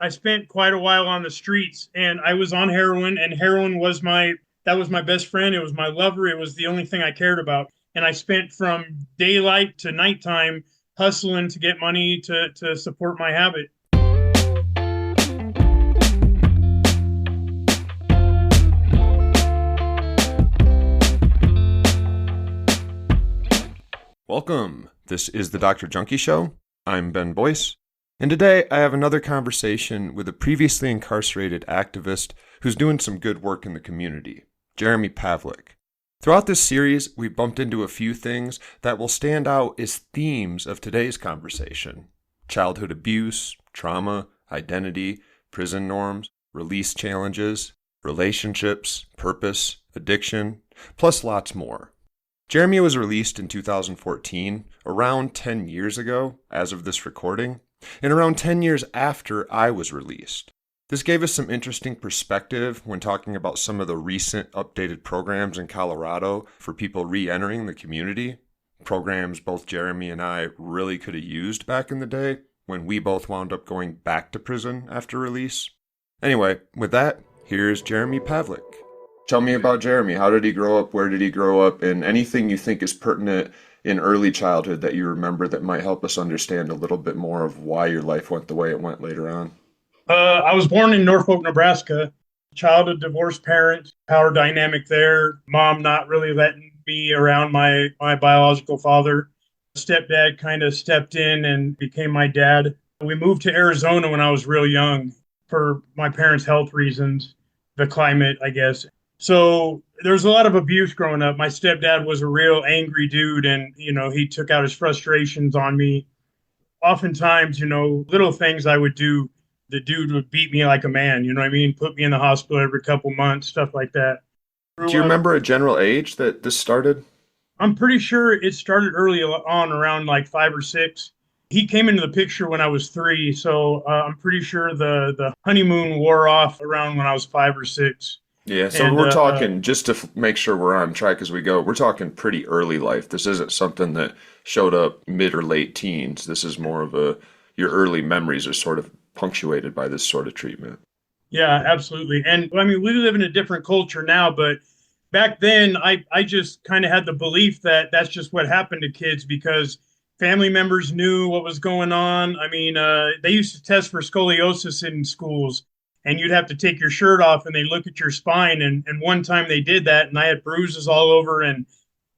I spent quite a while on the streets, and I was on heroin, and heroin was my best friend. It was my lover. It was the only thing I cared about. And I spent from daylight to nighttime hustling to get money to support my habit. Welcome. This is the Dr. Junkie Show. I'm Ben Boyce, and today I have another conversation with a previously incarcerated activist who's doing some good work in the community, Jeremy Pavlik. Throughout this series, we bumped into a few things that will stand out as themes of today's conversation: childhood abuse, trauma, identity, prison norms, release challenges, relationships, purpose, addiction, plus lots more. Jeremy was released in 2014, around 10 years ago, as of this recording, and around 10 years after I was released. This gave us some interesting perspective when talking about some of the recent updated programs in Colorado for people re-entering the community, programs both Jeremy and I really could have used back in the day when we both wound up going back to prison after release. Anyway, with that, here's Jeremy Pavlik. Tell me about Jeremy. How did he grow up? Where did he grow up? And anything you think is pertinent in early childhood that you remember that might help us understand a little bit more of why your life went the way it went later on. I was born in Norfolk, Nebraska, child of divorced parents, power dynamic there. Mom not really letting me around my biological father. Stepdad kind of stepped in and became my dad. We moved to Arizona when I was real young for my parents' health reasons, the climate, I guess. So there's a lot of abuse growing up. My stepdad was a real angry dude, and, he took out his frustrations on me. Oftentimes, little things I would do, the dude would beat me like a man, you know what I mean? Put me in the hospital every couple months, stuff like that. Do you remember a general age that this started? I'm pretty sure it started early on, around like 5 or 6. He came into the picture when I was 3, so I'm pretty sure the honeymoon wore off around when I was 5 or 6. Yeah, so And we're talking, just to make sure we're on track as we go, we're talking pretty early life. This isn't something that showed up mid or late teens. This is more of your early memories are sort of punctuated by this sort of treatment. Yeah, absolutely. And I mean, we live in a different culture now, but back then I just kind of had the belief that that's just what happened to kids because family members knew what was going on. I mean, they used to test for scoliosis in schools, and you'd have to take your shirt off and they look at your spine. And one time they did that, and I had bruises all over, and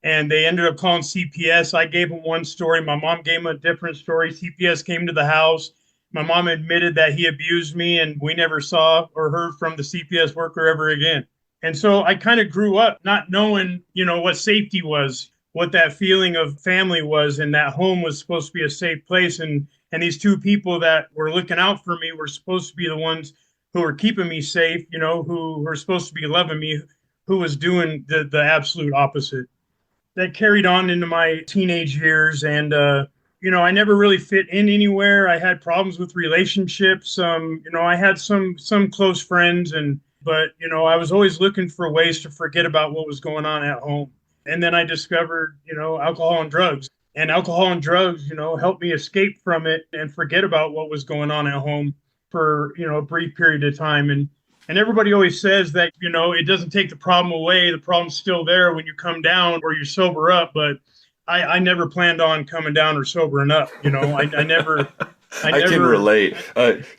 they ended up calling CPS. I gave them one story. My mom gave them a different story. CPS came to the house. My mom admitted that he abused me, and we never saw or heard from the CPS worker ever again. And so I kind of grew up not knowing, what safety was, what that feeling of family was, and that home was supposed to be a safe place. And these two people that were looking out for me were supposed to be the ones who were keeping me safe, who were supposed to be loving me, who was doing the absolute opposite. That carried on into my teenage years, and I never really fit in anywhere. I had problems with relationships. I had some close friends, but I was always looking for ways to forget about what was going on at home. And then I discovered, alcohol and drugs. And alcohol and drugs, helped me escape from it and forget about what was going on at home for, a brief period of time. And everybody always says that, it doesn't take the problem away. The problem's still there when you come down or you sober up. But I never planned on coming down or sobering up. I never. I can relate.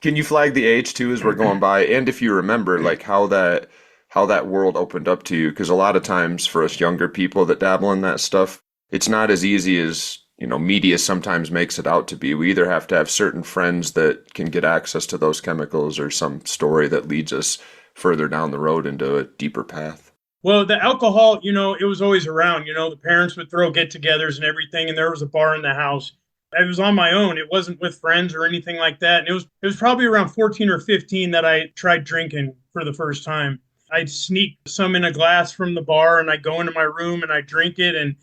Can you flag the age too as we're going by? And if you remember, like how that world opened up to you? Because a lot of times for us younger people that dabble in that stuff, it's not as easy as, media sometimes makes it out to be. We either have to have certain friends that can get access to those chemicals or some story that leads us further down the road into a deeper path. Well, the alcohol, it was always around. The parents would throw get-togethers and everything, and there was a bar in the house. I was on my own. It wasn't with friends or anything like that. And it was probably around 14 or 15 that I tried drinking for the first time. I'd sneak some in a glass from the bar, and I'd go into my room and I'd drink it, and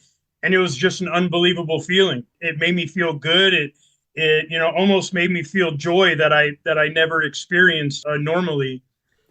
it was just an unbelievable feeling. It made me feel good. It almost made me feel joy that I never experienced normally.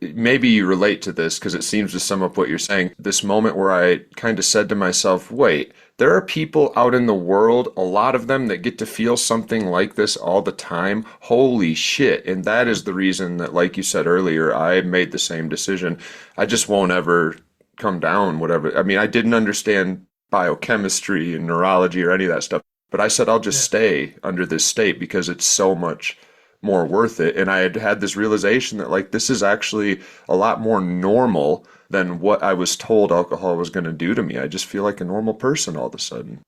Maybe you relate to this because it seems to sum up what you're saying. This moment where I kind of said to myself, wait, There are people out in the world, a lot of them that get to feel something like this all the time. Holy shit. And that is the reason that, like you said earlier, I made the same decision. I just won't ever come down, whatever. I mean, I didn't understand biochemistry and neurology or any of that stuff, but I said I'll just Yeah. stay under this state because it's so much more worth it. And I had had this realization that, like, this is actually a lot more normal than what I was told alcohol was going to do to me. I just feel like a normal person all of a sudden.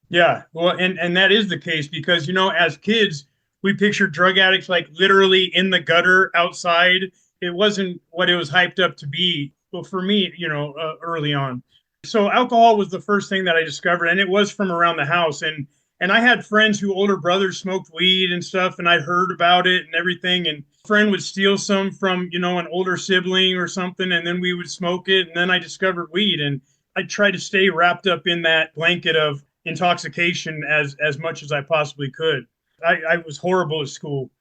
Yeah, well, and that is the case because as kids, we pictured drug addicts like literally in the gutter outside. It wasn't what it was hyped up to be. Well, for me, early on. So alcohol was the first thing that I discovered, and it was from around the house. And I had friends who older brothers smoked weed and stuff, and I'd heard about it and everything. And a friend would steal some from an older sibling or something, and then we would smoke it. And then I discovered weed, and I tried to stay wrapped up in that blanket of intoxication as much as I possibly could. I was horrible at school.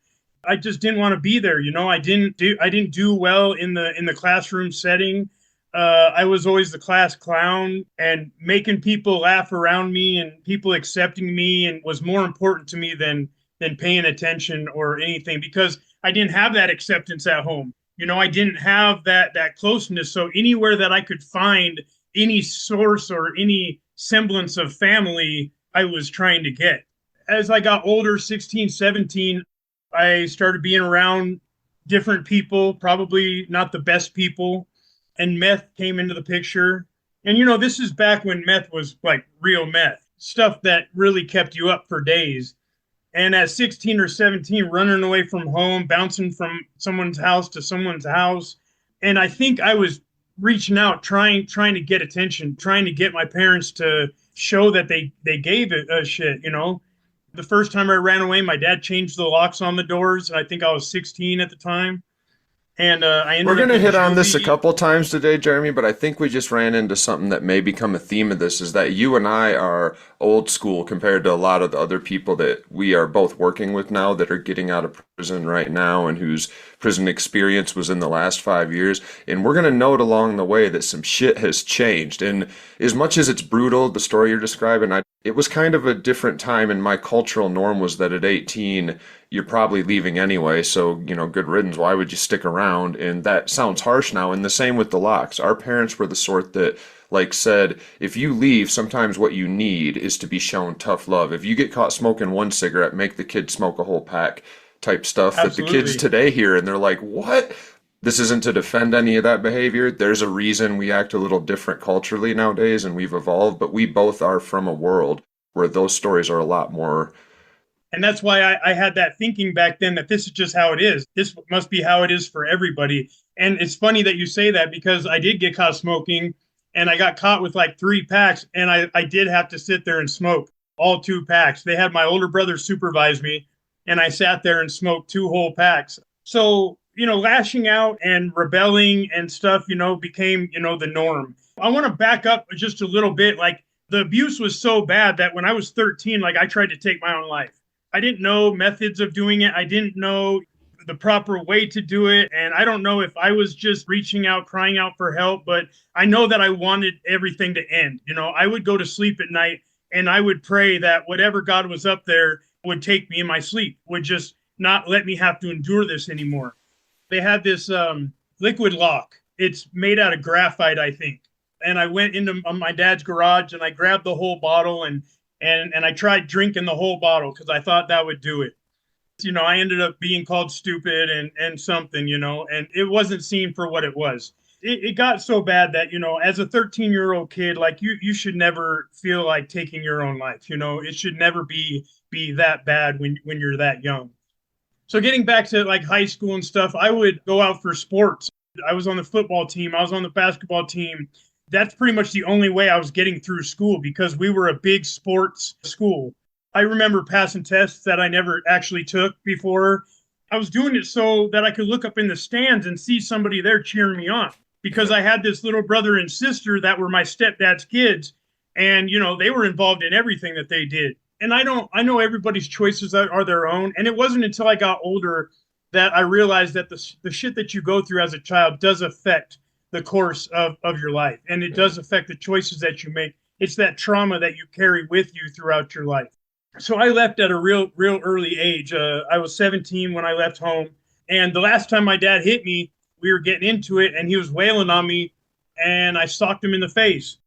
I just didn't want to be there. I didn't do well in the classroom setting. I was always the class clown, and making people laugh around me and people accepting me and was more important to me than paying attention or anything, because I didn't have that acceptance at home. I didn't have that closeness. So anywhere that I could find any source or any semblance of family, I was trying to get. As I got older, 16, 17, I started being around different people, probably not the best people, and meth came into the picture. And this is back when meth was like real meth, stuff that really kept you up for days. And at 16 or 17, running away from home, bouncing from someone's house to someone's house. And I think I was reaching out, trying to get attention, trying to get my parents to show that they gave it a shit. The first time I ran away, my dad changed the locks on the doors, and I think I was 16 at the time. And I We're ended going up to in hit on this a juvie. couple times today, Jeremy, but I think we just ran into something that may become a theme of this is that you and I are old school compared to a lot of the other people that we are both working with now that are getting out of prison right now and whose prison experience was in the last 5 years. And we're going to note along the way that some shit has changed. And as much as it's brutal, the story you're describing, it was kind of a different time, and my cultural norm was that at 18, you're probably leaving anyway, so, good riddance, why would you stick around? And that sounds harsh now, and the same with the locks. Our parents were the sort that, like, said, if you leave, sometimes what you need is to be shown tough love. If you get caught smoking one cigarette, make the kid smoke a whole pack type stuff that the kids Absolutely. today hear, and they're like, what? This isn't to defend any of that behavior. There's a reason we act a little different culturally nowadays, and we've evolved, but we both are from a world where those stories are a lot more. And that's why I had that thinking back then that this is just how it is. This must be how it is for everybody. And it's funny that you say that, because I did get caught smoking, and I got caught with like 3 packs, and I did have to sit there and smoke all 2 packs. They had my older brother supervise me, and I sat there and smoked 2 whole packs. So, lashing out and rebelling and stuff, became, the norm. I want to back up just a little bit. Like, the abuse was so bad that when I was 13, like, I tried to take my own life. I didn't know methods of doing it. I didn't know the proper way to do it. And I don't know if I was just reaching out, crying out for help, but I know that I wanted everything to end. I would go to sleep at night and I would pray that whatever God was up there would take me in my sleep, would just not let me have to endure this anymore. They had this liquid lock. It's made out of graphite, I think. And I went into my dad's garage and I grabbed the whole bottle, and I tried drinking the whole bottle because I thought that would do it. I ended up being called stupid and something, and it wasn't seen for what it was. It got so bad that, as a 13-year-old kid, like, you should never feel like taking your own life. It should never be that bad when you're that young. So getting back to like high school and stuff, I would go out for sports. I was on the football team. I was on the basketball team. That's pretty much the only way I was getting through school, because we were a big sports school. I remember passing tests that I never actually took before. I was doing it so that I could look up in the stands and see somebody there cheering me on, because I had this little brother and sister that were my stepdad's kids, and they were involved in everything that they did. And I know everybody's choices are their own, and it wasn't until I got older that I realized that the shit that you go through as a child does affect the course of your life, and it does affect the choices that you make it's that trauma that you carry with you throughout your life. So I left at a real early age. I was 17 when I left home. And the last time my dad hit me, we were getting into it and he was wailing on me and I socked him in the face.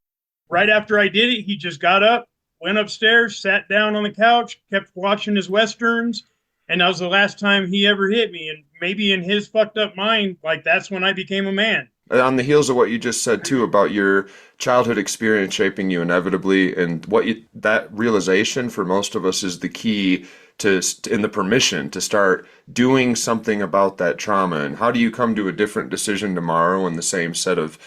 Right after I did it, he just got up, went upstairs, sat down on the couch, kept watching his Westerns. And that was the last time he ever hit me. And maybe in his fucked up mind, like that's when I became a man. On the heels of what you just said too about your childhood experience shaping you inevitably, and that realization for most of us is the key to in the permission to start doing something about that trauma. And how do you come to a different decision tomorrow in the same set of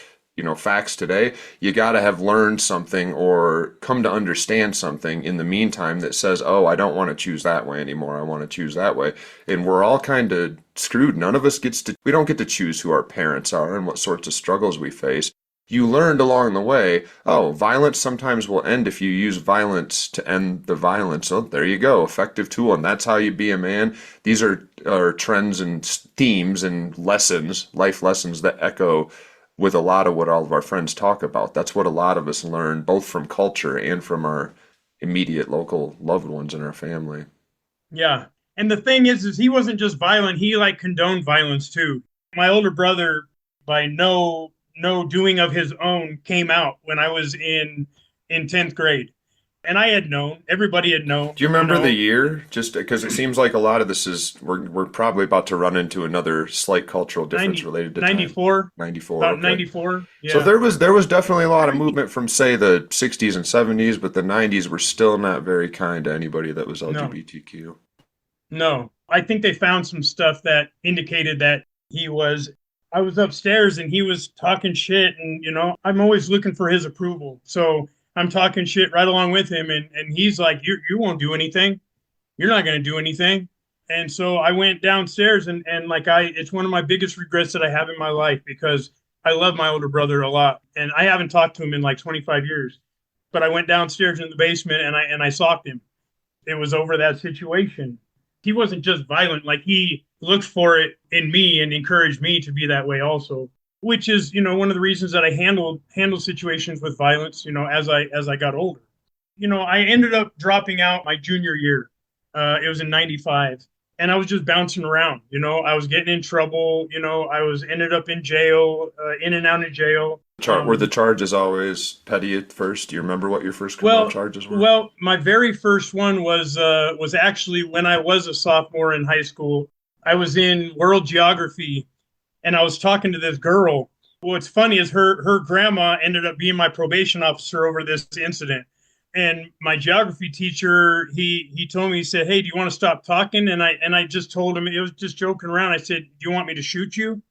facts today? You got to have learned something or come to understand something in the meantime that says, oh, I don't want to choose that way anymore. I want to choose that way. And we're all kind of screwed. None of us we don't get to choose who our parents are and what sorts of struggles we face. You learned along the way, oh, violence sometimes will end if you use violence to end the violence. So there you go, effective tool. And that's how you be a man. These are trends and themes and lessons, life lessons that echo with a lot of what all of our friends talk about. That's what a lot of us learn, both from culture and from our immediate local loved ones in our family. Yeah. And the thing is he wasn't just violent, he like condoned violence too. My older brother, by no doing of his own, came out when I was in 10th grade. And I had known, everybody had known. Do you remember the year? Just because it seems like a lot of this is, we're probably about to run into another slight cultural difference related to 94. Time. 94. About okay. 94. Yeah. So there was definitely a lot of movement from, say, the 60s and 70s, but the 90s were still not very kind to anybody that was LGBTQ. No. I think they found some stuff that indicated that I was upstairs and he was talking shit, and, I'm always looking for his approval. So I'm talking shit right along with him, and he's like, you won't do anything. You're not going to do anything. And so I went downstairs and it's one of my biggest regrets that I have in my life, because I love my older brother a lot. And I haven't talked to him in like 25 years, but I went downstairs in the basement and I socked him. It was over that situation. He wasn't just violent. Like, he looked for it in me and encouraged me to be that way also, which is, one of the reasons that I handle situations with violence, as I got older. I ended up dropping out my junior year. It was in 95. And I was just bouncing around. I was getting in trouble. I ended up in jail, in and out of jail. Were the charges always petty at first? Do you remember what your first criminal charges were? Well, my very first one was actually when I was a sophomore in high school. I was in world geography, and I was talking to this girl. What's funny is her grandma ended up being my probation officer over this incident. And my geography teacher, he told me, he said, "Hey, do you want to stop talking?" And I just told him, it was just joking around. I said, "Do you want me to shoot you?"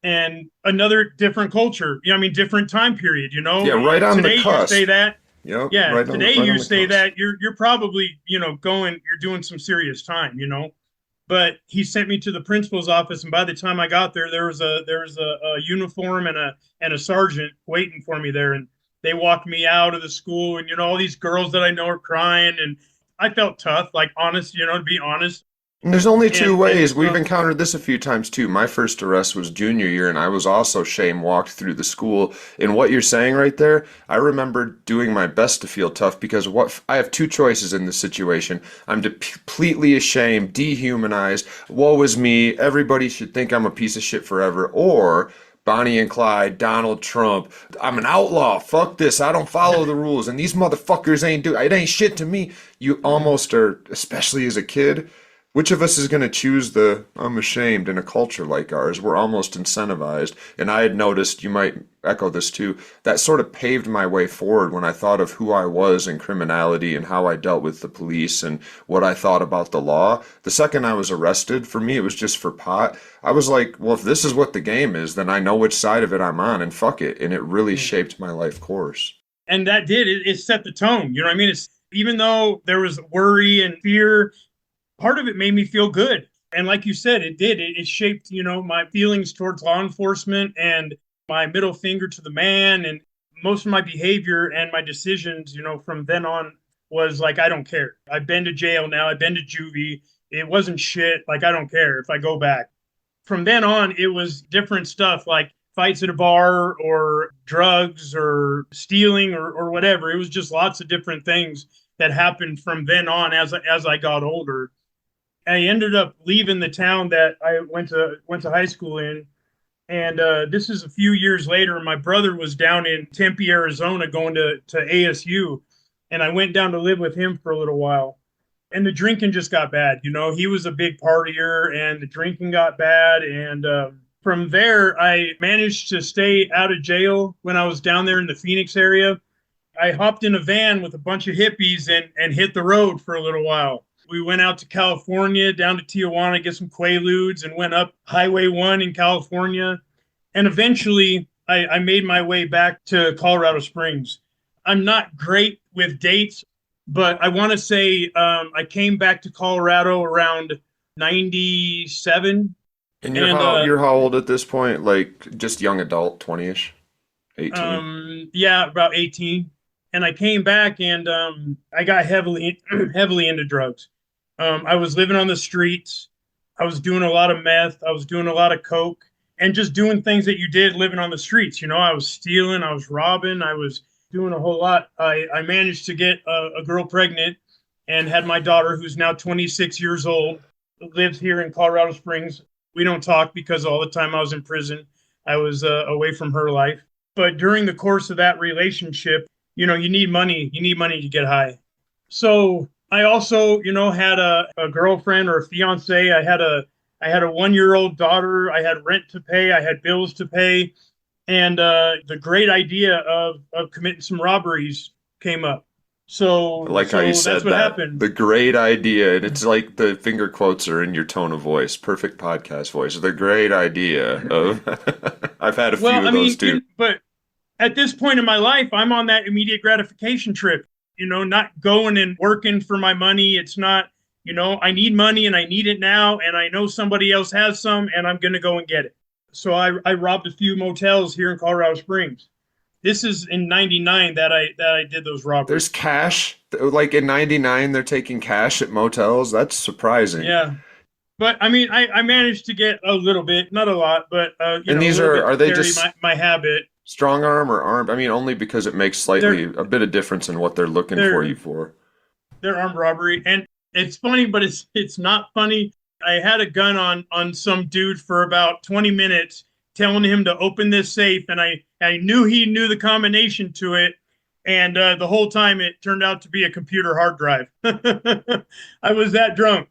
And another different culture, different time period, Yeah, right on today the cusp. You say that. Yep, Yeah, right today right you on the say cusp. that you're probably, you're doing some serious time, But he sent me to the principal's office, and by the time I got there, there was a uniform and a sergeant waiting for me there, and they walked me out of the school, and all these girls that I know are crying, and I felt tough, like honest, to be honest. And there's only two ways. And We've encountered this a few times too. My first arrest was junior year, and I was also shame walked through the school. And what you're saying right there, I remember doing my best to feel tough, because I have two choices in this situation. I'm completely ashamed, dehumanized, woe is me, everybody should think I'm a piece of shit forever, or Bonnie and Clyde, Donald Trump, I'm an outlaw, fuck this, I don't follow the rules, and these motherfuckers it ain't shit to me. You almost are, especially as a kid. Which of us is going to choose the I'm ashamed in a culture like ours? We're almost incentivized. And I had noticed, you might echo this too, that sort of paved my way forward when I thought of who I was in criminality and how I dealt with the police and what I thought about the law. The second I was arrested, for me it was just for pot. I was like, well, if this is what the game is, then I know which side of it I'm on, and fuck it. And it really shaped my life course. And that did, it set the tone. You know what I mean? Even though there was worry and fear, part of it made me feel good. And like you said, it did. It shaped, my feelings towards law enforcement and my middle finger to the man. And most of my behavior and my decisions, from then on was like, I don't care. I've been to jail now. I've been to juvie. It wasn't shit. Like, I don't care if I go back. From then on, it was different stuff. Like, fights at a bar or drugs or stealing or whatever. It was just lots of different things that happened from then on as I got older. I ended up leaving the town that I went to high school in, and this is a few years later. My brother was down in Tempe, Arizona, going to ASU, and I went down to live with him for a little while. And the drinking just got bad. He was a big partier, and the drinking got bad. And from there, I managed to stay out of jail when I was down there in the Phoenix area. I hopped in a van with a bunch of hippies and hit the road for a little while. We went out to California, down to Tijuana, get some Quaaludes, and went up Highway 1 in California. And eventually, I made my way back to Colorado Springs. I'm not great with dates, but I want to say I came back to Colorado around 97. And you're how old at this point? Like just young adult, 20-ish, 18? Yeah, about 18. And I came back and I got heavily into drugs. I was living on the streets. I was doing a lot of meth. I was doing a lot of coke and just doing things that you did living on the streets. I was stealing. I was robbing. I was doing a whole lot. I managed to get a girl pregnant and had my daughter, who's now 26 years old, lives here in Colorado Springs. We don't talk because all the time I was in prison, I was away from her life. But during the course of that relationship, you need money. You need money to get high. So I also, had a girlfriend or a fiance. I had a 1-year-old daughter. I had rent to pay. I had bills to pay. And the great idea of committing some robberies came up. So I like how you said that's what happened. The great idea. And it's like the finger quotes are in your tone of voice. Perfect podcast voice. The great idea of I've had a few of those too. But at this point in my life, I'm on that immediate gratification trip, not going and working for my money. It's not, I need money and I need it now. And I know somebody else has some and I'm going to go and get it. So I robbed a few motels here in Colorado Springs. This is in 99 that I did those robberies. There's cash. Like in 99, they're taking cash at motels. That's surprising. Yeah. But I managed to get a little bit, not a lot, but and these are they just my habit. Strong arm or armed? Only because it makes a bit of difference in what they're looking for you for. They're armed robbery, and it's funny, but it's not funny. I had a gun on some dude for about 20 minutes, telling him to open this safe, and I knew he knew the combination to it, and the whole time it turned out to be a computer hard drive. I was that drunk.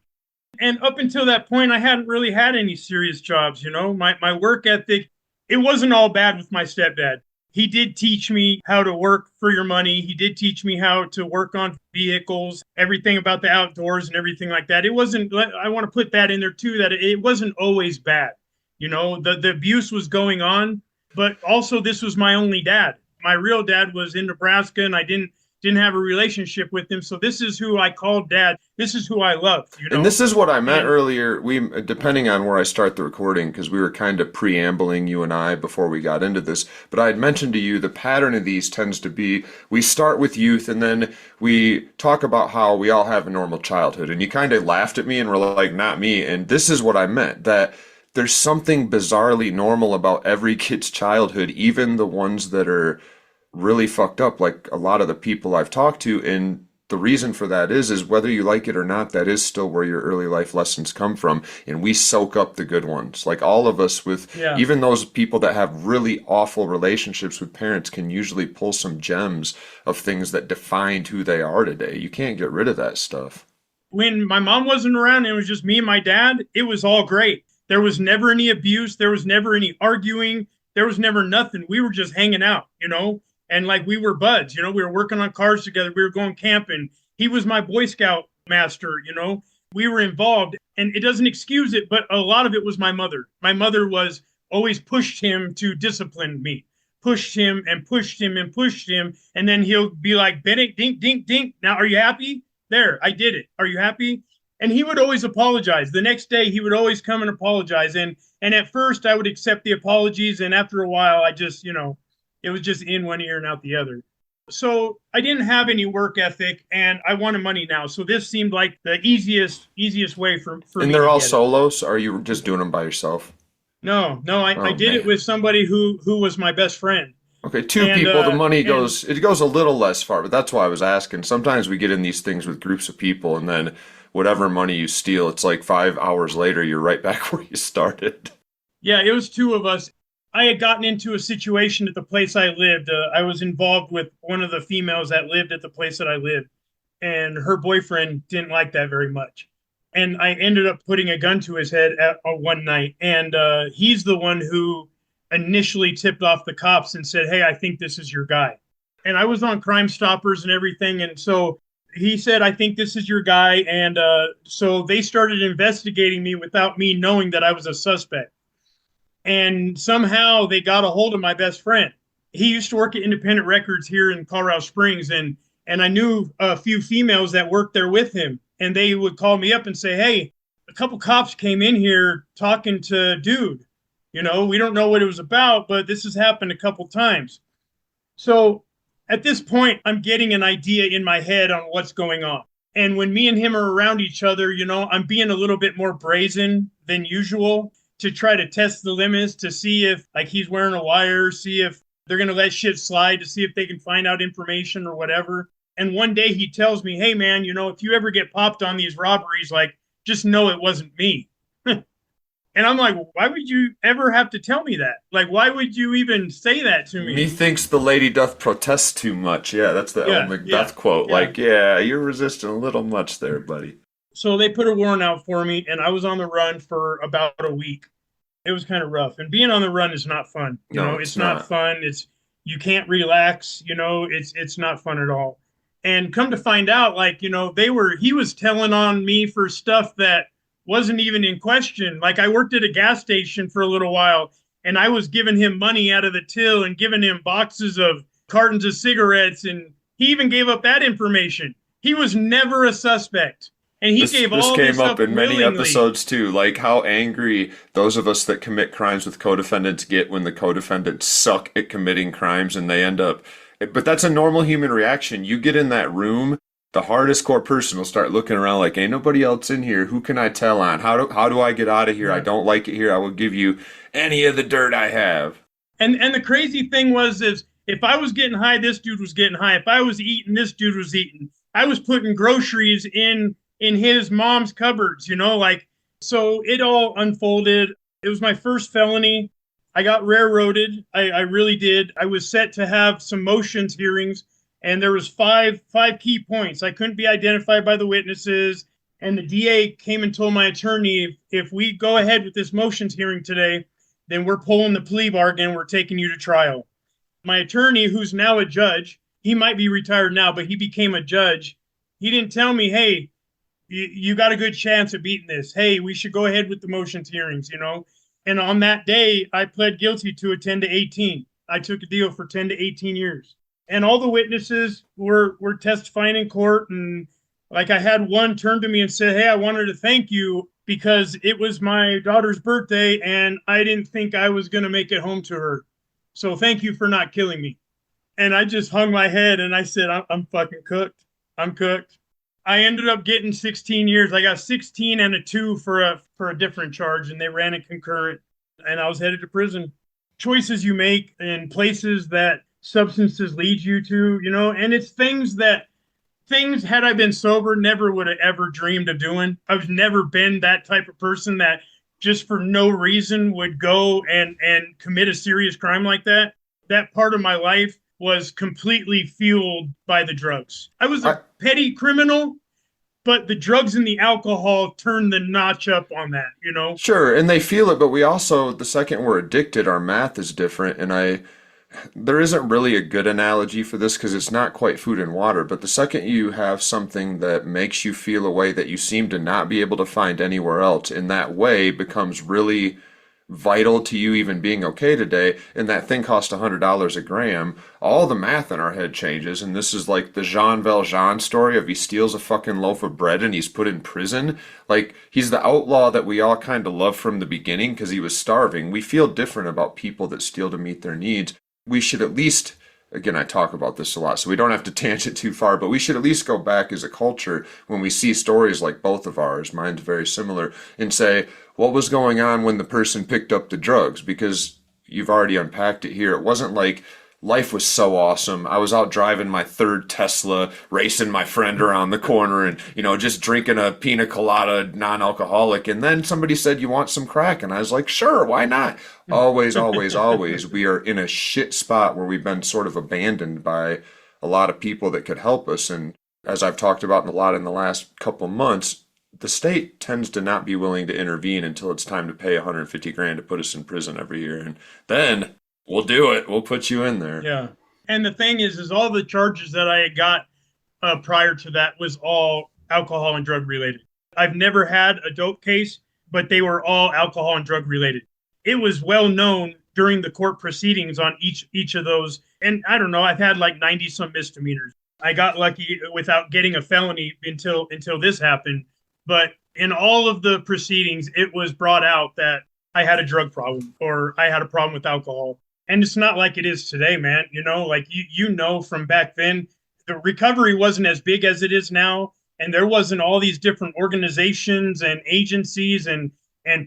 And up until that point, I hadn't really had any serious jobs, My work ethic, it wasn't all bad with my stepdad. He did teach me how to work for your money. He did teach me how to work on vehicles, everything about the outdoors and everything like that. It wasn't, I want to put that in there too, that it wasn't always bad. The abuse was going on, but also this was my only dad. My real dad was in Nebraska and I didn't have a relationship with him. So this is who I called dad. This is who I loved. And this is what I meant earlier. Depending on where I start the recording, because we were kind of preambling, you and I, before we got into this. But I had mentioned to you the pattern of these tends to be we start with youth and then we talk about how we all have a normal childhood. And you kind of laughed at me and were like, not me. And this is what I meant, that there's something bizarrely normal about every kid's childhood, even the ones that are really fucked up, like a lot of the people I've talked to. And the reason for that is whether you like it or not, that is still where your early life lessons come from. And we soak up the good ones. Like all of us even those people that have really awful relationships with parents can usually pull some gems of things that defined who they are today. You can't get rid of that stuff. When my mom wasn't around, it was just me and my dad. It was all great. There was never any abuse. There was never any arguing. There was never nothing. We were just hanging out, And like we were buds, we were working on cars together. We were going camping. He was my Boy Scout master, We were involved, and it doesn't excuse it, but a lot of it was my mother. My mother was always pushed him to discipline me, pushed him and pushed him and pushed him. And then he'll be like, Bennett, dink, dink, dink. Now, are you happy? There, I did it. Are you happy? And he would always apologize. The next day, he would always come and apologize. And at first, I would accept the apologies. And after a while, I just, it was just in one ear and out the other. So I didn't have any work ethic, and I wanted money now. So this seemed like the easiest way for me. And they're all solos? Or are you just doing them by yourself? No, I Oh did it man. with somebody who was my best friend. Okay, two And people, the money and goes, it goes a little less far, but that's why I was asking. Sometimes we get in these things with groups of people, and then whatever money you steal, it's like 5 hours later, you're right back where you started. yeah, it was two of us. I had gotten into a situation at the place I lived. I was involved with one of the females that lived at the place that I lived, and her boyfriend didn't like that very much. And I ended up putting a gun to his head one night, and he's the one who initially tipped off the cops and said, "Hey, I think this is your guy." And I was on Crime Stoppers and everything, and so he said, "I think this is your guy," and so they started investigating me without me knowing that I was a suspect, and somehow they got a hold of my best friend. He used to work at Independent Records here in Colorado Springs, and I knew a few females that worked there with him, and they would call me up and say, "Hey, a couple cops came in here talking to dude. We don't know what it was about, but this has happened a couple times." So at this point, I'm getting an idea in my head on what's going on. And when me and him are around each other, I'm being a little bit more brazen than usual to try to test the limits to see if, like, he's wearing a wire, see if they're going to let shit slide, to see if they can find out information or whatever. And one day he tells me, "Hey, man, if you ever get popped on these robberies, like, just know it wasn't me." And I'm like, "Why would you ever have to tell me that? Like, why would you even say that to me?" Methinks the lady doth protest too much. Yeah, that's the El Yeah, yeah, Macbeth quote. yeah. Like, yeah, you're resisting a little much there, buddy. So they put a warrant out for me, and I was on the run for about a week. It was kind of rough, and being on the run is not fun. No, it's It's not not. fun. You can't relax. It's not fun at all. And come to find out, like, he was telling on me for stuff that wasn't even in question. Like, I worked at a gas station for a little while, and I was giving him money out of the till and giving him boxes of cartons of cigarettes, and he even gave up that information. He was never a suspect, and he This gave this all came this up up in many willingly. episodes too, like how angry those of us that commit crimes with co-defendants get when the co-defendants suck at committing crimes and they end up. But that's a normal human reaction. You get in that room, the hardest core person will start looking around like, ain't nobody else in here. Who can I tell on? How do I get out of here? I Yeah. don't like it here. I will give you any of the dirt I have. And the crazy thing was is if I was getting high, this dude was getting high. If I was eating, this dude was eating. I was putting groceries in his mom's cupboards, like, so it all unfolded. It was my first felony. I got railroaded. I really did. I was set to have some motions hearings, and there was five key points. I couldn't be identified by the witnesses, and the DA came and told my attorney, if we go ahead with this motions hearing today, then we're pulling the plea bargain. We're taking you to trial. My attorney, who's now a judge, he might be retired now, but he became a judge. He didn't tell me, "Hey, you got a good chance of beating this. Hey, we should go ahead with the motions hearings. And on that day, I pled guilty to a 10 to 18. I took a deal for 10 to 18 years. And all the witnesses were testifying in court. And like, I had one turn to me and said, "Hey, I wanted to thank you because it was my daughter's birthday and I didn't think I was going to make it home to her. So thank you for not killing me." And I just hung my head and I said, I'm fucking cooked. I'm cooked. I ended up getting 16 years. I got 16 and a 2 for a different charge, and they ran it concurrent. And I was headed to prison. Choices you make in places that substances lead you to, and it's things had I been sober never would have ever dreamed of doing. I've never been that type of person that just for no reason would go and commit a serious crime like that. That part of my life was completely fueled by the drugs. I was I, a petty criminal, but the drugs and the alcohol turned the notch up on that. sure, and they feel it, but we also, the second we're addicted, our math is different, and there isn't really a good analogy for this because it's not quite food and water, but the second you have something that makes you feel a way that you seem to not be able to find anywhere else, in that way becomes really vital to you even being okay today, and that thing costs $100 a gram, all the math in our head changes, and this is like the Jean Valjean story of he steals a fucking loaf of bread and he's put in prison. Like, he's the outlaw that we all kind of love from the beginning because he was starving. We feel different about people that steal to meet their needs. We should at least again, I talk about this a lot, so we don't have to tangent too far, but we should at least go back as a culture when we see stories like both of ours, mine's very similar, and say, what was going on when the person picked up the drugs? Because you've already unpacked it here. It wasn't like life was so awesome. I was out driving my third Tesla, racing my friend around the corner and, just drinking a pina colada, non-alcoholic. And then somebody said, you want some crack? And I was like, sure, why not? Always, always, always. We are in a shit spot where we've been sort of abandoned by a lot of people that could help us. And as I've talked about a lot in the last couple months, the state tends to not be willing to intervene until it's time to pay 150 grand to put us in prison every year. And then we'll do it. We'll put you in there. Yeah. And the thing is all the charges that I had got prior to that was all alcohol and drug related. I've never had a dope case, but they were all alcohol and drug related. It was well known during the court proceedings on each of those. And I don't know, I've had like 90 some misdemeanors. I got lucky without getting a felony until this happened. But in all of the proceedings, it was brought out that I had a drug problem or I had a problem with alcohol. And it's not like it is today, man. Like from back then, the recovery wasn't as big as it is now. And there wasn't all these different organizations and agencies and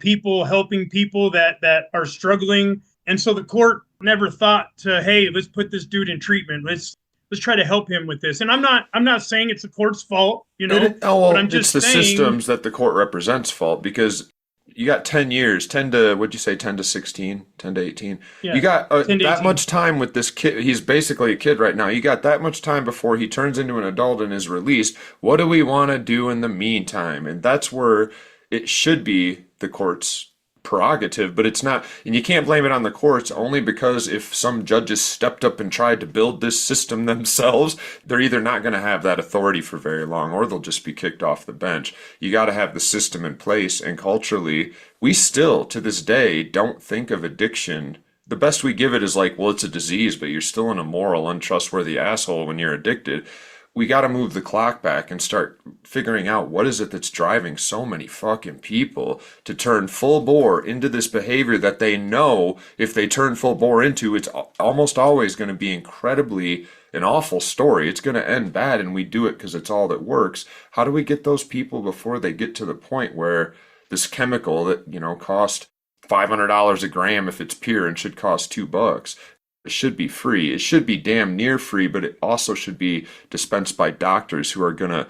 people helping people that are struggling. And so the court never thought to, hey, let's put this dude in treatment. Let's try to help him with this. And I'm not saying it's the court's fault, but I'm just it's the saying, systems that the court represents fault, because you got 10 years, 10 to, what'd you say, 10 to 16, 10 to 18? Yeah, you got that much time with this kid. He's basically a kid right now. You got that much time before he turns into an adult and is released. What do we want to do in the meantime? And that's where it should be the court's prerogative, but it's not. And you can't blame it on the courts, only because if some judges stepped up and tried to build this system themselves, they're either not going to have that authority for very long, or they'll just be kicked off the bench. You got to have the system in place. And culturally, we still to this day don't think of addiction. The best we give it is like, well, it's a disease, but you're still an immoral, untrustworthy asshole when you're addicted. We got to move the clock back and start figuring out what is it that's driving so many fucking people to turn full bore into this behavior that they know if they turn full bore into, it's almost always going to be incredibly an awful story. It's going to end bad, and we do it because it's all that works. How do we get those people before they get to the point where this chemical that, cost $500 a gram if it's pure and should cost $2, it should be free. It should be damn near free, but it also should be dispensed by doctors who are going to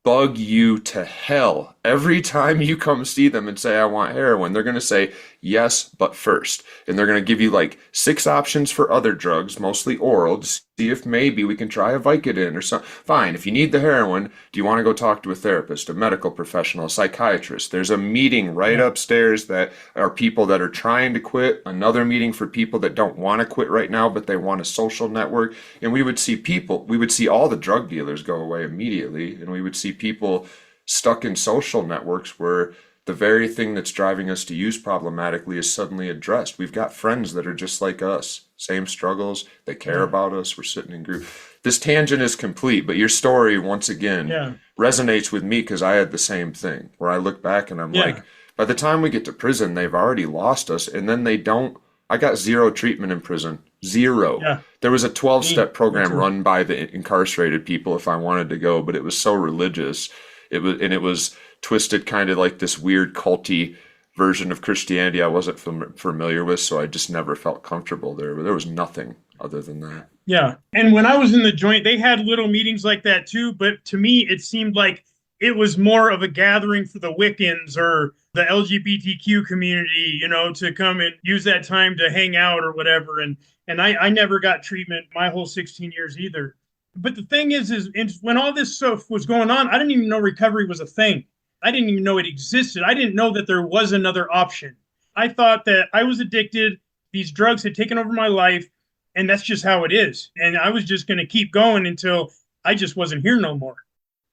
bug you to hell every time you come see them and say, I want heroin. They're going to say, yes, but first. And they're going to give you like 6 options for other drugs, mostly oral, to see if maybe we can try a Vicodin or something. Fine. If you need the heroin, do you want to go talk to a therapist, a medical professional, a psychiatrist? There's a meeting right upstairs that are people that are trying to quit, another meeting for people that don't want to quit right now, but they want a social network. And we would see all the drug dealers go away immediately, and we would see people stuck in social networks where the very thing that's driving us to use problematically is suddenly addressed. We've got friends that are just like us, same struggles, they care about us, we're sitting in group. This tangent is complete, but your story, once again, resonates with me because I had the same thing, where I look back and I'm like, by the time we get to prison, they've already lost us, and then they don't. I got 0 treatment in prison. 0. Yeah. There was a 12-step program run by the incarcerated people if I wanted to go, but it was so religious. It was twisted kind of like this weird culty version of Christianity I wasn't familiar with, so I just never felt comfortable there. But there was nothing other than that. Yeah. And when I was in the joint, they had little meetings like that too, but to me, it seemed like it was more of a gathering for the Wiccans or the LGBTQ community, to come and use that time to hang out or whatever. And I never got treatment my whole 16 years either. But the thing is when all this stuff was going on, I didn't even know recovery was a thing. I didn't even know it existed. I didn't know that there was another option. I thought that I was addicted. These drugs had taken over my life, and that's just how it is. And I was just going to keep going until I just wasn't here no more.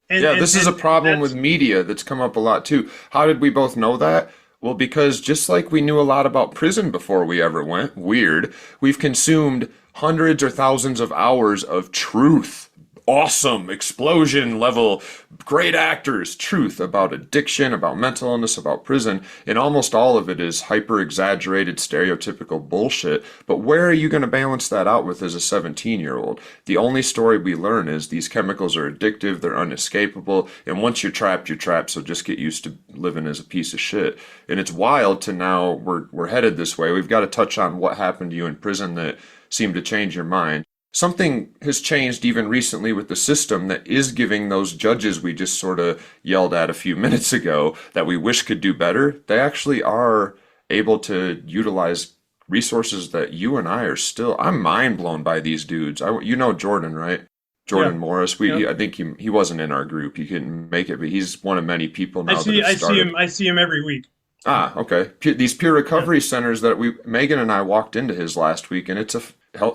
This is a problem with media that's come up a lot too. How did we both know that? Well, because just like we knew a lot about prison before we ever went, we've consumed hundreds or thousands of hours of truth awesome explosion level, great actors, truth about addiction, about mental illness, about prison, and almost all of it is hyper exaggerated, stereotypical bullshit. But where are you going to balance that out with as a 17-year-old? The only story we learn is these chemicals are addictive, they're unescapable, and once you're trapped, you're trapped, so just get used to living as a piece of shit. And it's wild to now we're headed this way. We've got to touch on what happened to you in prison that seemed to change your mind. Something has changed even recently with the system that is giving those judges we just sort of yelled at a few minutes ago that we wish could do better. They actually are able to utilize resources that you and I are still. I'm mind blown by these dudes. You know Jordan, right? Jordan Yeah. Morris. I think he wasn't in our group. He couldn't make it, but he's one of many people now. I see him every week. Ah, okay. These peer recovery centers that Megan and I walked into his last week, and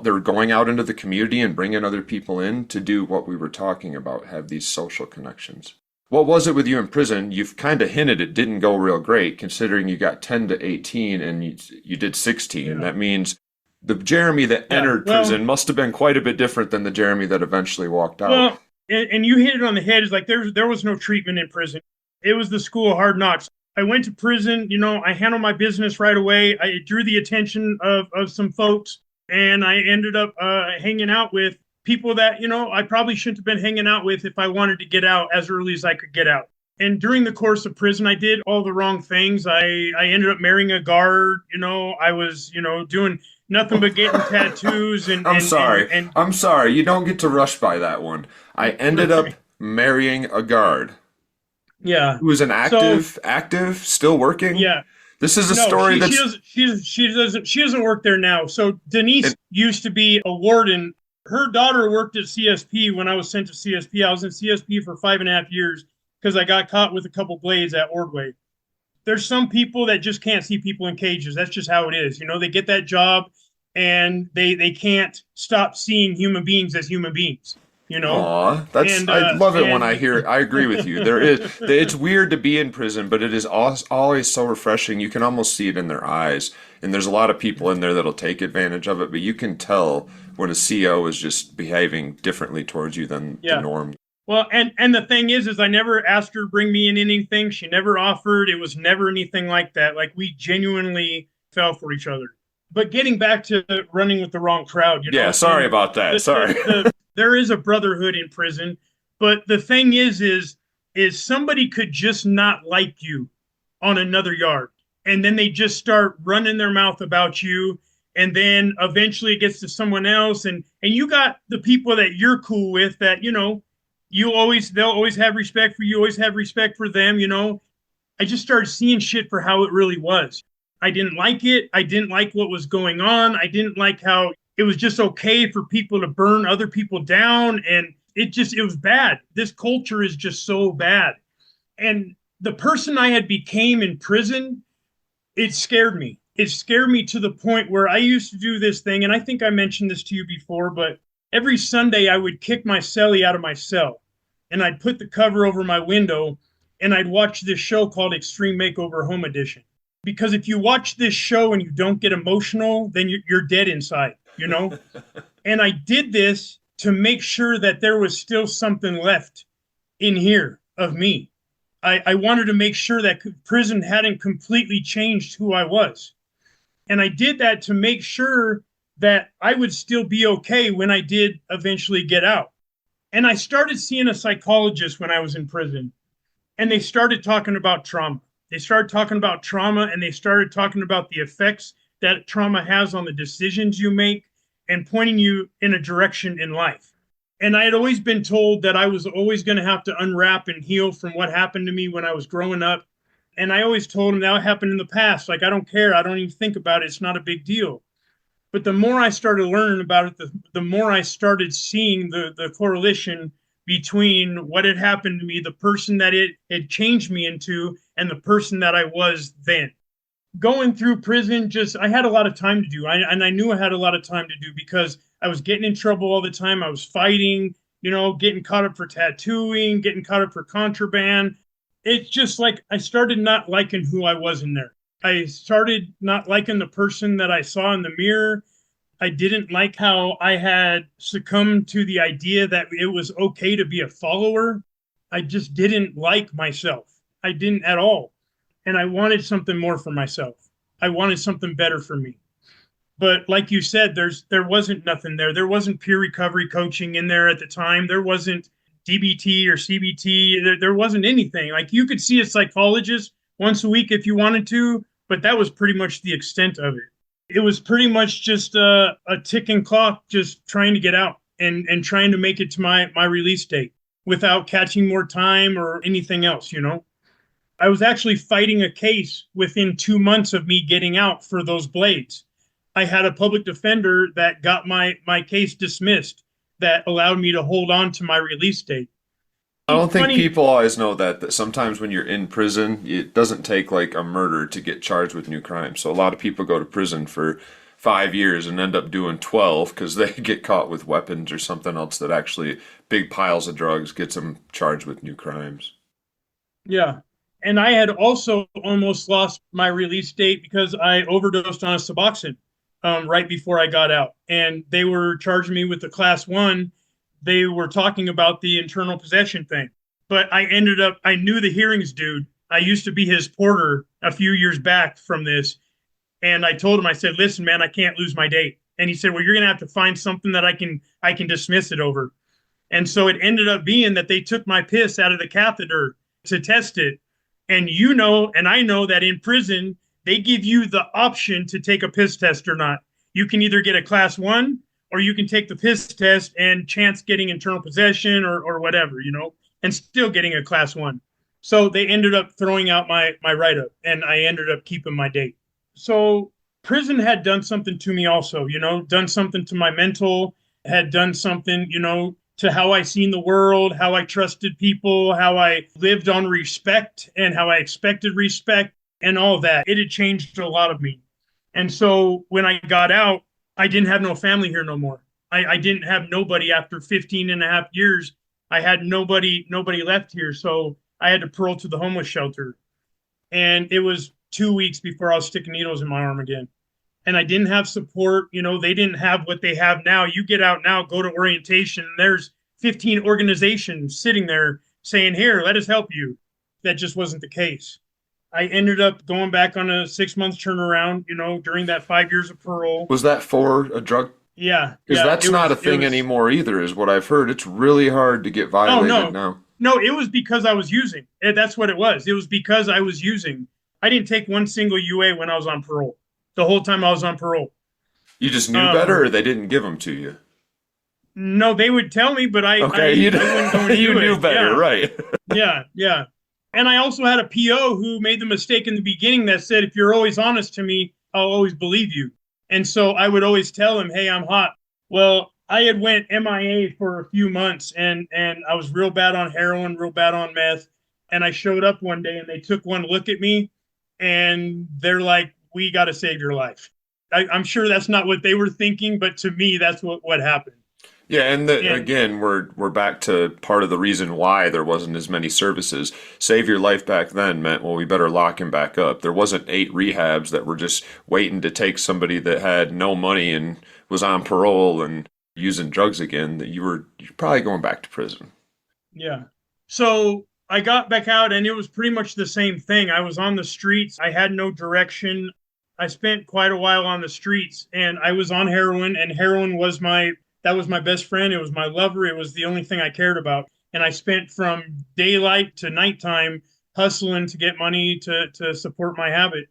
they're going out into the community and bringing other people in to do what we were talking about, have these social connections. What was it with you in prison? You've kind of hinted it didn't go real great, considering you got 10 to 18 and you did 16. Yeah. That means the Jeremy that entered prison must have been quite a bit different than the Jeremy that eventually walked out. Well, and you hit it on the head. It's like there was no treatment in prison. It was the school of hard knocks. I went to prison, I handled my business right away. I drew the attention of some folks, and I ended up hanging out with people that, I probably shouldn't have been hanging out with if I wanted to get out as early as I could get out. And during the course of prison, I did all the wrong things. I ended up marrying a guard. I was, doing nothing but getting tattoos. I'm sorry. You don't get to rush by that one. I ended up marrying a guard. Yeah. Who was an active, still working? Yeah. This is a story that she doesn't work there now. So Denise used to be a warden. Her daughter worked at CSP when I was sent to CSP. I was in CSP for 5.5 years because I got caught with a couple blades at Ordway. There's some people that just can't see people in cages. That's just how it is. They get that job and they can't stop seeing human beings as human beings. Aw, I love it when I hear. I agree with you. It's weird to be in prison, but it is always so refreshing. You can almost see it in their eyes, and there's a lot of people in there that'll take advantage of it. But you can tell when a CO is just behaving differently towards you than the norm. Well, and the thing is I never asked her to bring me in anything. She never offered. It was never anything like that. Like, we genuinely fell for each other. But getting back to running with the wrong crowd, sorry about that. Sorry. There is a brotherhood in prison, but the thing is somebody could just not like you on another yard, and then they just start running their mouth about you, and then eventually it gets to someone else, and you got the people that you're cool with that they'll always have respect for you, always have respect for them. I just started seeing shit for how it really was. I didn't like it. I didn't like what was going on. I didn't like how it was just okay for people to burn other people down. And it was bad. This culture is just so bad. And the person I had became in prison, it scared me. It scared me to the point where I used to do this thing. And I think I mentioned this to you before, but every Sunday I would kick my cellie out of my cell, and I'd put the cover over my window, and I'd watch this show called Extreme Makeover Home Edition. Because if you watch this show and you don't get emotional, then you're dead inside. And I did this to make sure that there was still something left in here of me. I wanted to make sure that prison hadn't completely changed who I was. And I did that to make sure that I would still be okay when I did eventually get out. And I started seeing a psychologist when I was in prison, and they started talking about trauma. They started talking about trauma, and they started talking about the effects that trauma has on the decisions you make and pointing you in a direction in life. And I had always been told that I was always going to have to unwrap and heal from what happened to me when I was growing up. And I always told them that happened in the past. Like, I don't care. I don't even think about it. It's not a big deal. But the more I started learning about it, the more I started seeing the correlation between what had happened to me, the person that it had changed me into, and the person that I was then. Going through prison, I had a lot of time to do. And I knew I had a lot of time to do because I was getting in trouble all the time. I was fighting, getting caught up for tattooing, getting caught up for contraband. It's just like I started not liking who I was in there. I started not liking the person that I saw in the mirror. I didn't like how I had succumbed to the idea that it was okay to be a follower. I just didn't like myself. I didn't at all. And I wanted something more for myself. I wanted something better for me. But like you said, there wasn't nothing there. There wasn't peer recovery coaching in there at the time. There wasn't DBT or CBT. There wasn't anything. Like you could see a psychologist once a week if you wanted to, but that was pretty much the extent of it. It was pretty much just a ticking clock, just trying to get out and trying to make it to my release date without catching more time or anything else, you know. I was actually fighting a case within 2 months of me getting out for those blades. I had a public defender that got my case dismissed that allowed me to hold on to my release date. I don't think Funny, people always know that sometimes when you're in prison, it doesn't take like a murder to get charged with new crimes. So a lot of people go to prison for 5 years and end up doing 12 because they get caught with weapons or something else that actually big piles of drugs gets them charged with new crimes. yeah. And I had also almost lost my release date because I overdosed on a Suboxone right before I got out. And they were charging me with the class one. They were talking about the internal possession thing. But I knew the hearings dude. I used to be his porter a few years back from this. And I told him, I said, listen, man, I can't lose my date. And he said, well, you're going to have to find something that I can dismiss it over. And so it ended up being that they took my piss out of the catheter to test it. And you know, and I know that in prison, they give you the option to take a piss test or not. You can either get a class one or you can take the piss test and chance getting internal possession or whatever, you know, and still getting a class one. So they ended up throwing out my write up and I ended up keeping my date. So prison had done something to me also, you know, done something to my mental, had done something, you know, to how I seen the world, how I trusted people, how I lived on respect and how I expected respect and all that. It had changed a lot of me. And so when I got out, I didn't have no family here no more. I didn't have nobody after 15 and a half years. I had nobody left here. So I had to parole to the homeless shelter. And it was 2 weeks before I was sticking needles in my arm again. And I didn't have support. You know, they didn't have what they have now. You get out now, go to orientation, and there's 15 organizations sitting there saying, here, let us help you. That just wasn't the case. I ended up going back on a 6 month turnaround, you know, during that 5 years of parole. Was that for a drug? Yeah. Because Yeah, that's not a thing anymore either, is what I've heard. It's really hard to get violated now. No, it was because I was using. That's what it was. It was because I was using. I didn't take one single UA when I was on parole. The whole time I was on parole. You just knew better, or they didn't give them to you? No, they would tell me, but I Okay, I wouldn't go and you do knew it. better, Yeah. right? Yeah. And I also had a PO who made the mistake in the beginning that said, if you're always honest to me, I'll always believe you. And so I would always tell him, hey, I'm hot. Well, I had went MIA for a few months and I was real bad on heroin, real bad on meth. And I showed up one day and they took one look at me and they're like, we got to save your life. I'm sure that's not what they were thinking, but to me, that's what happened. Yeah, and again, we're back to part of the reason why there wasn't as many services. Save your life back then meant, well, we better lock him back up. There wasn't 8 rehabs that were just waiting to take somebody that had no money and was on parole and using drugs again. That you're probably going back to prison. Yeah. So I got back out and it was pretty much the same thing. I was on the streets. I had no direction. I spent quite a while on the streets and I was on heroin and heroin was that was my best friend. It was my lover. It was the only thing I cared about. And I spent from daylight to nighttime hustling to get money to support my habit.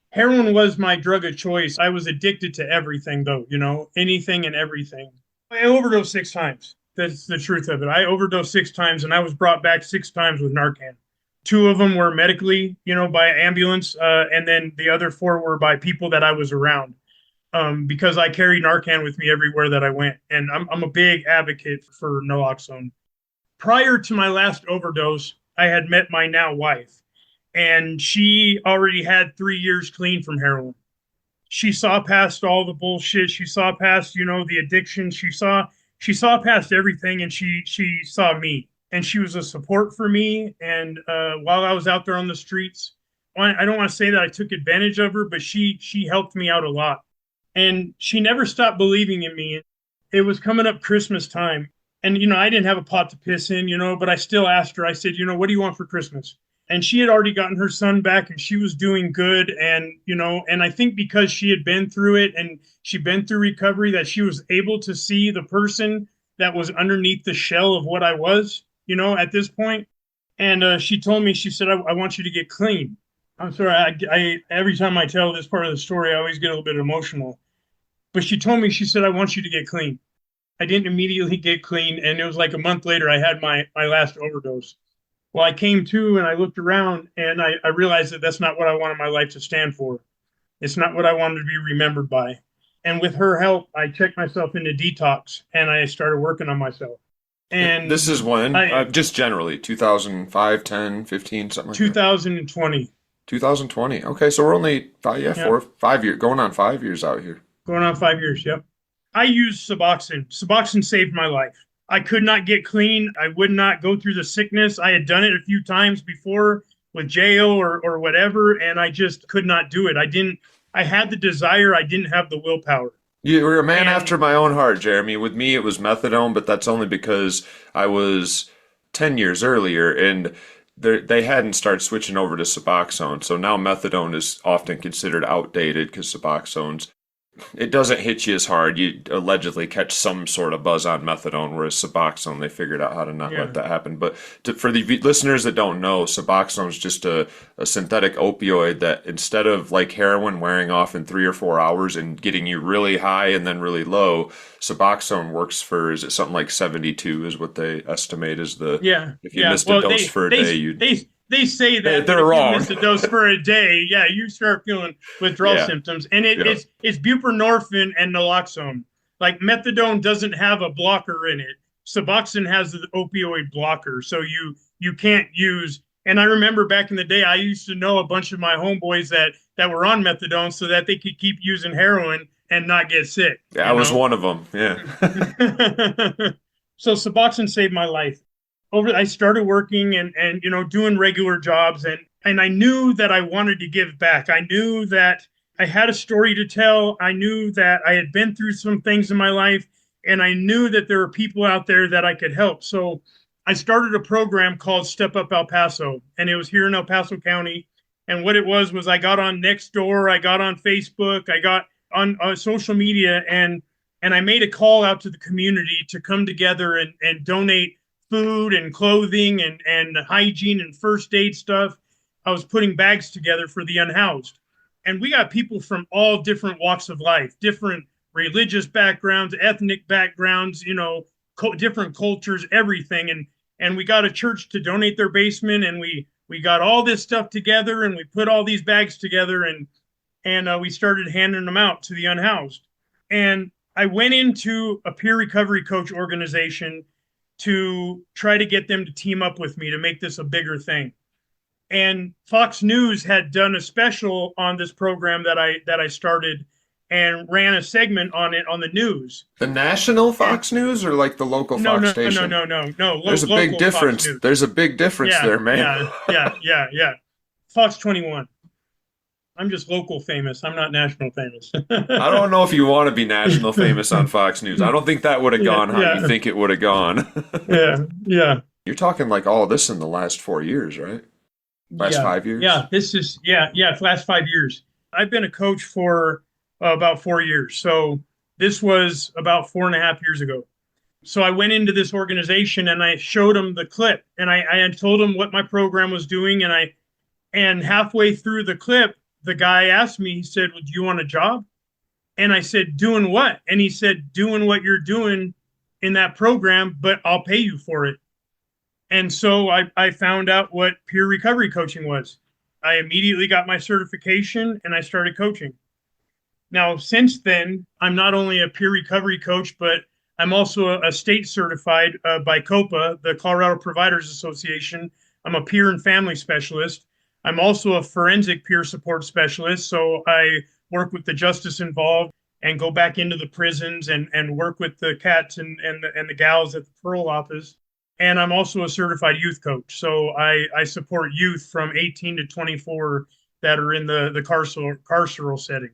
Heroin was my drug of choice. I was addicted to everything though, you know, anything and everything. I overdosed 6 times. That's the truth of it. I overdosed 6 times and I was brought back 6 times with Narcan. 2 of them were medically, you know, by ambulance. And then the other 4 were by people that I was around. Because I carried Narcan with me everywhere that I went. And I'm a big advocate for naloxone. Prior to my last overdose, I had met my now wife, and she already had 3 years clean from heroin. She saw past all the bullshit. She saw past, you know, the addiction. She saw past everything, and she saw me. And she was a support for me. And while I was out there on the streets, I don't want to say that I took advantage of her, but she helped me out a lot. And she never stopped believing in me. It was coming up Christmas time. And, I didn't have a pot to piss in, but I still asked her, I said, what do you want for Christmas? And she had already gotten her son back and she was doing good. And, and I think because she had been through it and she'd been through recovery, that she was able to see the person that was underneath the shell of what I was, at this point. And she told me, she said, I want you to get clean. I'm sorry. I every time I tell this part of the story, I always get a little bit emotional. But she told me, she said, I want you to get clean. I didn't immediately get clean. And it was like a month later, I had my last overdose. Well, I came to and I looked around and I realized that that's not what I wanted my life to stand for. It's not what I wanted to be remembered by. And with her help, I checked myself into detox and I started working on myself. And this is when, just generally, 2005, 10, 15, something like 2020. that. 2020. Okay, so we're only 5 years, going on 5 years out here. Going on 5 years, yep. I used Suboxone. Suboxone saved my life. I could not get clean. I would not go through the sickness. I had done it a few times before with jail or whatever, and I just could not do it. I had the desire. I didn't have the willpower. You were a man after my own heart, Jeremy. With me, it was methadone, but that's only because I was 10 years earlier, and they hadn't started switching over to Suboxone. So now methadone is often considered outdated because Suboxone's, it doesn't hit you as hard. You allegedly catch some sort of buzz on methadone, whereas Suboxone, they figured out how to not let that happen. But for the listeners that don't know, Suboxone is just a synthetic opioid that instead of like heroin wearing off in 3 or 4 hours and getting you really high and then really low, Suboxone works for, is it something like 72 is what they estimate is the, if you missed a dose for a day, they say that they're wrong. You miss a dose for a day, you start feeling withdrawal symptoms. And it's buprenorphine and naloxone. Like methadone doesn't have a blocker in it. Suboxone has the opioid blocker. So you can't use. And I remember back in the day, I used to know a bunch of my homeboys that were on methadone so that they could keep using heroin and not get sick. Yeah, I was one of them. Yeah. So Suboxone saved my life. I started working and doing regular jobs and I knew that I wanted to give back. I knew that I had a story to tell. I knew that I had been through some things in my life and I knew that there were people out there that I could help. So I started a program called Step Up El Paso, and it was here in El Paso County. And what it was I got on Nextdoor, I got on Facebook, I got on social media, and I made a call out to the community to come together and donate food and clothing and hygiene and first aid stuff. I was putting bags together for the unhoused. And we got people from all different walks of life, different religious backgrounds, ethnic backgrounds, different cultures, everything. And we got a church to donate their basement, and we got all this stuff together, and we put all these bags together, and we started handing them out to the unhoused. And I went into a peer recovery coach organization to try to get them to team up with me to make this a bigger thing. And Fox News had done a special on this program that I started and ran a segment on it on the news. The national Fox News or like the local Fox station? No. There's a big difference. There's a big difference there, man. Yeah. Fox 21. I'm just local famous. I'm not national famous. I don't know if you want to be national famous on Fox News. I don't think that would have gone how you think it would have gone. Yeah. You're talking like all of this in the last 4 years, right? Last 5 years? Yeah, this is, last 5 years. I've been a coach for about 4 years. So this was about 4.5 years ago. So I went into this organization and I showed them the clip and I had told them what my program was doing. And halfway through the clip, the guy asked me, he said, well, do you want a job? And I said, doing what? And he said, doing what you're doing in that program, but I'll pay you for it. And so I found out what peer recovery coaching was. I immediately got my certification and I started coaching. Now, since then, I'm not only a peer recovery coach, but I'm also a state certified by COPA, the Colorado Providers Association. I'm a peer and family specialist. I'm also a forensic peer support specialist. So I work with the justice involved and go back into the prisons and work with the cats and the gals at the parole office. And I'm also a certified youth coach. So I support youth from 18 to 24 that are in the carceral setting.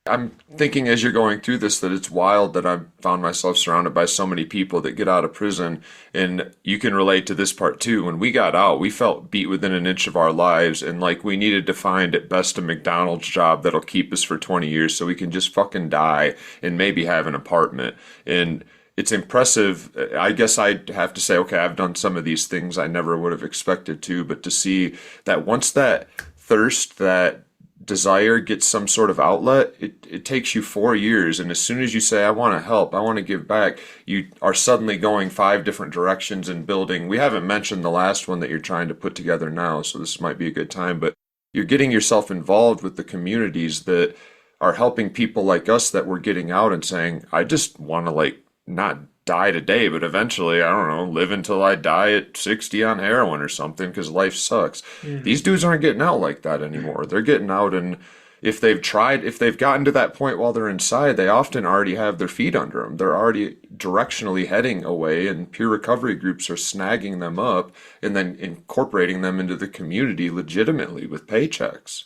I'm thinking as you're going through this that it's wild that I've found myself surrounded by so many people that get out of prison. And you can relate to this part too. When we got out, we felt beat within an inch of our lives. And like we needed to find at best a McDonald's job that'll keep us for 20 years so we can just fucking die and maybe have an apartment. And it's impressive. I guess I'd have to say, okay, I've done some of these things I never would have expected to, but to see that once that thirst, that desire gets some sort of outlet, it takes you 4 years. And as soon as you say, I want to help, I want to give back, you are suddenly going 5 different directions and building. We haven't mentioned the last one that you're trying to put together now, so this might be a good time, but you're getting yourself involved with the communities that are helping people like us that we're getting out and saying, I just want to like not die today, but eventually, I don't know, live until I die at 60 on heroin or something because life sucks. These dudes aren't getting out like that anymore. They're getting out, and if they've gotten to that point while they're inside, they often already have their feet under them. They're already directionally heading away, and peer recovery groups are snagging them up and then incorporating them into the community legitimately with paychecks.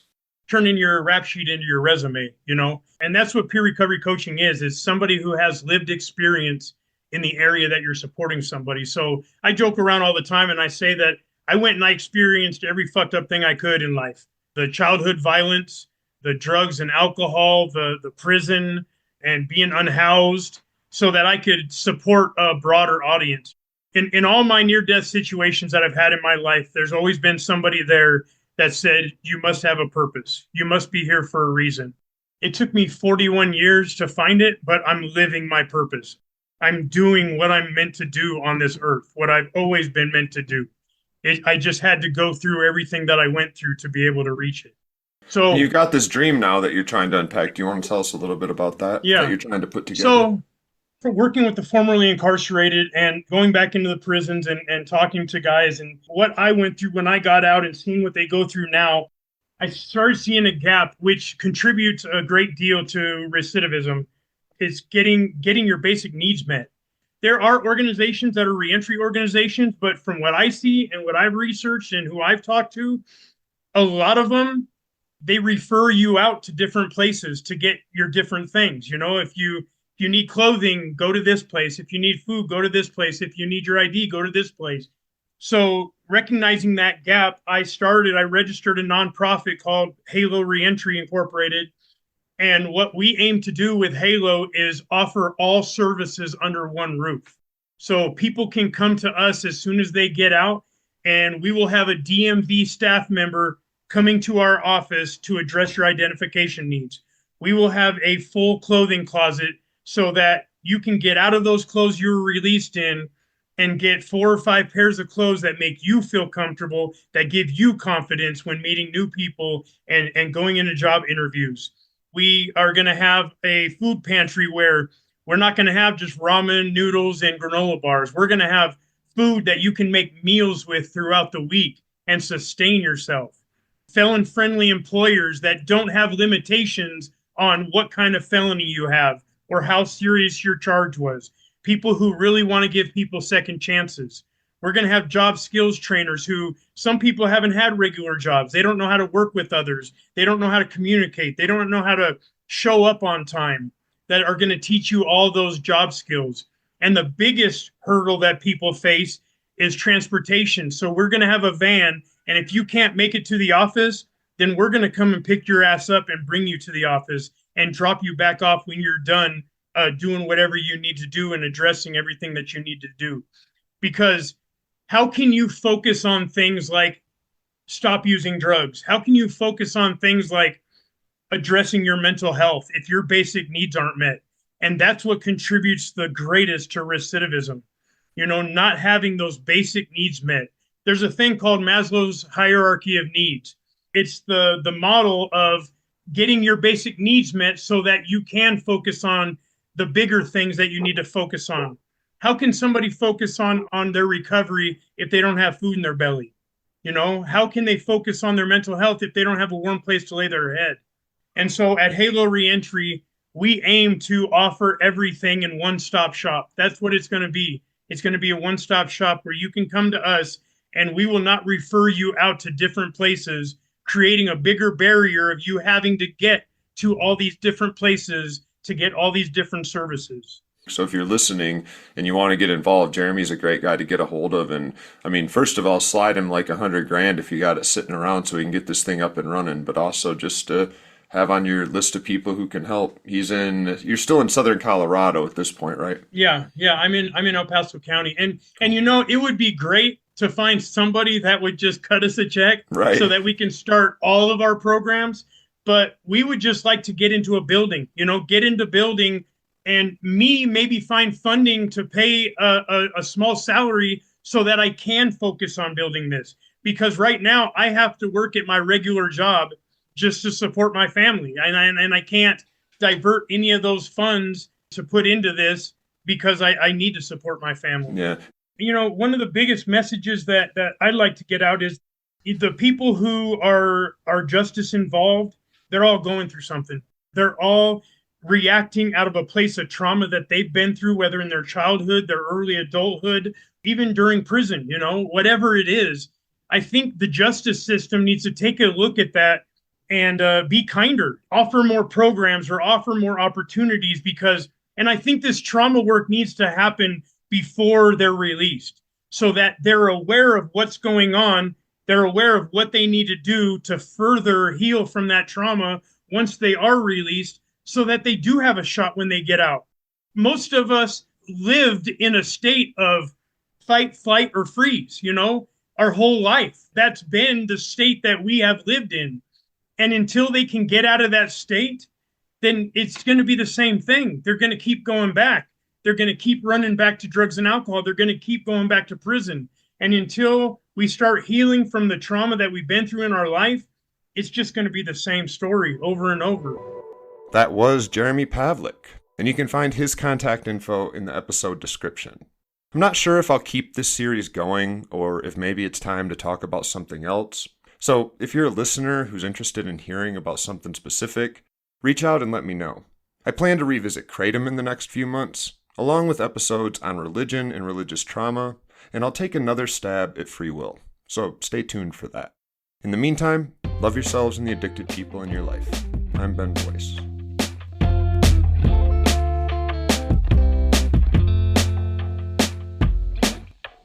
Turning your rap sheet into your resume, and that's what peer recovery coaching is somebody who has lived experience in the area that you're supporting somebody. So I joke around all the time and I say that I went and I experienced every fucked up thing I could in life. The childhood violence, the drugs and alcohol, the prison, and being unhoused so that I could support a broader audience. In all my near-death situations that I've had in my life, there's always been somebody there that said, you must have a purpose. You must be here for a reason. It took me 41 years to find it, but I'm living my purpose. I'm doing what I'm meant to do on this earth, what I've always been meant to do. I just had to go through everything that I went through to be able to reach it. So you've got this dream now that you're trying to unpack. Do you want to tell us a little bit about that? Yeah. That you're trying to put together? So for working with the formerly incarcerated and going back into the prisons and talking to guys and what I went through when I got out and seeing what they go through now, I started seeing a gap which contributes a great deal to recidivism. Is getting your basic needs met. There are organizations that are reentry organizations, but from what I see and what I've researched and who I've talked to, a lot of them, they refer you out to different places to get your different things. If you need clothing, go to this place. If you need food, go to this place. If you need your ID, go to this place. So recognizing that gap, I registered a nonprofit called Halo Reentry Incorporated. And what we aim to do with Halo is offer all services under one roof. So people can come to us as soon as they get out, and we will have a DMV staff member coming to our office to address your identification needs. We will have a full clothing closet so that you can get out of those clothes you were released in and get 4 or 5 pairs of clothes that make you feel comfortable, that give you confidence when meeting new people and going into job interviews. We are going to have a food pantry where we're not going to have just ramen, noodles, and granola bars. We're going to have food that you can make meals with throughout the week and sustain yourself. Felon-friendly employers that don't have limitations on what kind of felony you have or how serious your charge was. People who really want to give people second chances. We're going to have job skills trainers who some people haven't had regular jobs. They don't know how to work with others. They don't know how to communicate. They don't know how to show up on time, that are going to teach you all those job skills. And the biggest hurdle that people face is transportation. So we're going to have a van. And if you can't make it to the office, then we're going to come and pick your ass up and bring you to the office and drop you back off when you're done doing whatever you need to do and addressing everything that you need to do. Because how can you focus on things like stop using drugs? How can you focus on things like addressing your mental health if your basic needs aren't met? And that's what contributes the greatest to recidivism. Not having those basic needs met. There's a thing called Maslow's hierarchy of needs. It's the model of getting your basic needs met so that you can focus on the bigger things that you need to focus on. How can somebody focus on their recovery if they don't have food in their belly? How can they focus on their mental health if they don't have a warm place to lay their head? And so at Halo Reentry, we aim to offer everything in one-stop shop. That's what it's going to be. It's going to be a one-stop shop where you can come to us and we will not refer you out to different places, creating a bigger barrier of you having to get to all these different places to get all these different services. So if you're listening and you want to get involved, Jeremy's a great guy to get a hold of. And I mean, first of all, slide him like $100,000 if you got it sitting around so we can get this thing up and running. But also just to have on your list of people who can help. You're still in Southern Colorado at this point, right? Yeah. I'm in El Paso County. And it would be great to find somebody that would just cut us a check, right, so that we can start all of our programs. But we would just like to get into a building, and maybe find funding to pay a small salary so that I can focus on building this. Because right now I have to work at my regular job just to support my family. And I can't divert any of those funds to put into this because I need to support my family. Yeah. One of the biggest messages that I'd like to get out is the people who are justice involved, they're all going through something. They're all reacting out of a place of trauma that they've been through, whether in their childhood, their early adulthood, even during prison, whatever it is. I think the justice system needs to take a look at that and be kinder, offer more programs or offer more opportunities and I think this trauma work needs to happen before they're released so that they're aware of what's going on. They're aware of what they need to do to further heal from that trauma once they are released, so that they do have a shot when they get out. Most of us lived in a state of fight, flight, or freeze, our whole life. That's been the state that we have lived in. And until they can get out of that state, then it's going to be the same thing. They're going to keep going back. They're going to keep running back to drugs and alcohol. They're going to keep going back to prison. And until we start healing from the trauma that we've been through in our life, it's just going to be the same story over and over. That was Jeremy Pavlik, and you can find his contact info in the episode description. I'm not sure if I'll keep this series going or if maybe it's time to talk about something else. So if you're a listener who's interested in hearing about something specific, reach out and let me know. I plan to revisit Kratom in the next few months, along with episodes on religion and religious trauma, and I'll take another stab at free will. So stay tuned for that. In the meantime, love yourselves and the addicted people in your life. I'm Ben Boyce.